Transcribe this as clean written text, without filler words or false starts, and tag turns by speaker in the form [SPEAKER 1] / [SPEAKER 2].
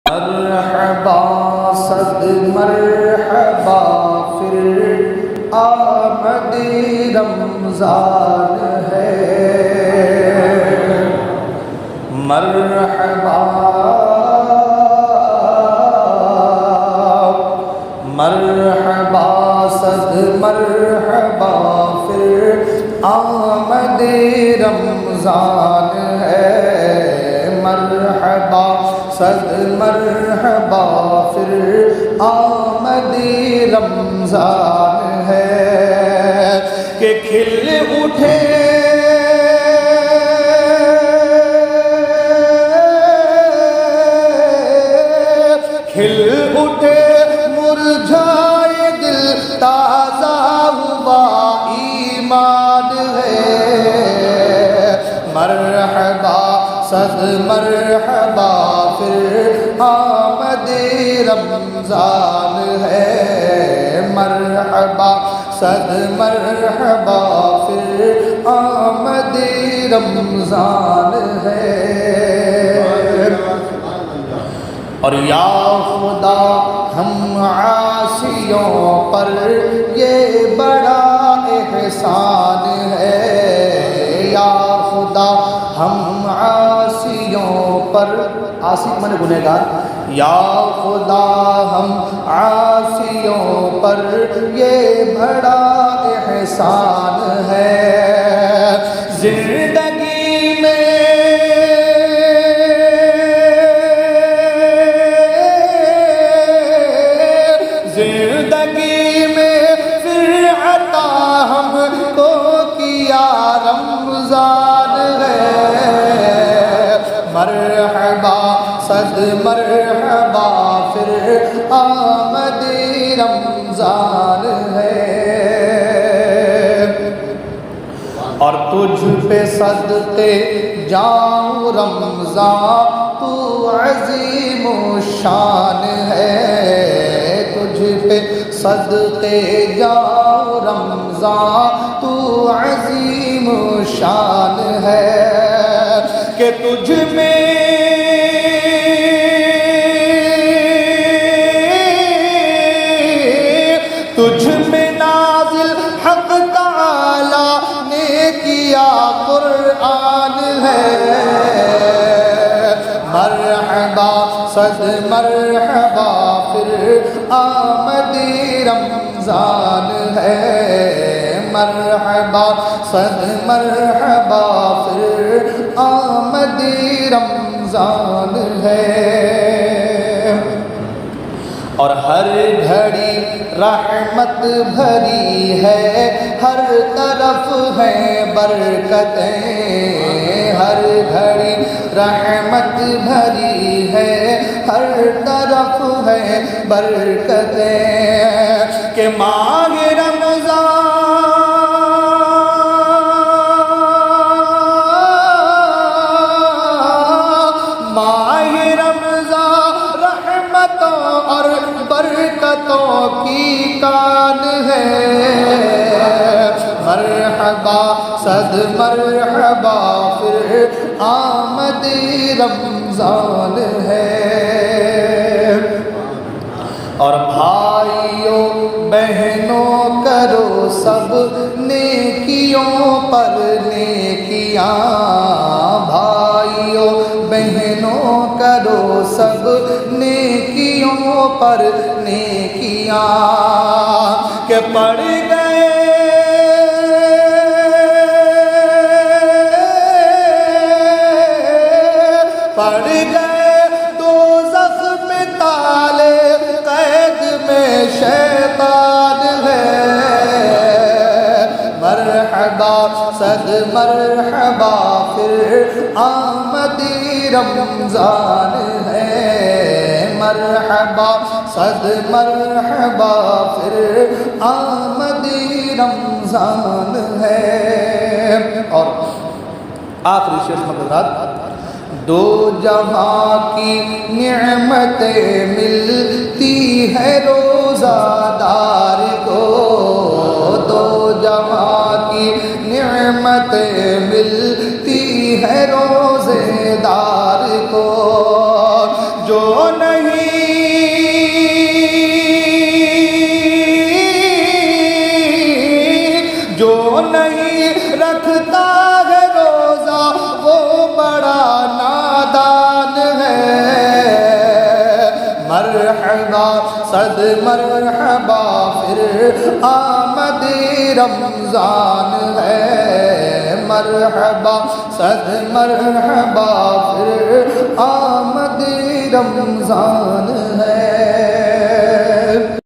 [SPEAKER 1] مرحبا صد مرحبا پھر آمد رمضان ہے، مرحبا مرحبا صد مرحبا پھر آمد رمضان ہے، مرحبا صد مرحبا پھر آمد رمضان ہے کہ کھل اٹھے مرجھائے دل، تازہ ہوا ایمان ہے، مرحبا صد مرحبا پھر آمد رمضان ہے، مرحبا صد مرحبا پھر آمد رمضان ہے۔ اور یا خدا ہم عاصیوں پر یہ بڑا احسان ہے، یا خدا ہم عاصیوں پر، عاصی مانے گنہگار، یا خدا ہم عاصیوں پر یہ بڑا احسان ہے، زندگی میں پھر عطا ہم کو کیا رمضان ہے، مرحبا صد مرحبا پھر آمد رمضان ہے۔ اور تجھ پہ صدقے جاؤں رمضان، تو عظیم الشان ہے، تجھ پہ صدقے جاؤں رمضان، تو عظیم الشان ہے کہ تجھ میں نازل حق تعالی نے کیا قرآن ہے، مرحبا صد مرحبا پھر آمد رمضان ہے، مرحبا صد مرحبا پھر آمد رمضان ہے۔ اور ہر گھڑی رحمت بھری ہے، ہر طرف ہے برکتیں، ہر گھڑی رحمت بھری ہے، ہر طرف ہے برکتیں کہ ماہ رمضان، اور برکتوں کی کان ہے، مرحبا صد مرحبا پھر آمد رمضان ہے۔ اور بھائیوں بہنوں کرو سب نیکیوں پر نیکیاں، بھائیوں بہنوں کرو سب نیکیوں پر نیکیاں کہ پڑ گئے دوزخ میں تالے، قید میں شیطان ہے، مرحبا صد مرحبا پھر آمد رمضان ہے، مرحبا صد مرحبا پھر آمد رمضان ہے۔ اور آخری شیخ حضرات، دو جہاں کی نعمتیں ملتی ہے روزہ دار کو، دو جہاں کی نعمتیں ملتی ہے روزے دار کو، جو نہیں رکھتا ہے روزہ وہ بڑا نادان ہے۔ مرحبا صد مرحبا پھر آمد رمضان ہے، مرحبا صد مرحبا پھر آمد رمضان ہے۔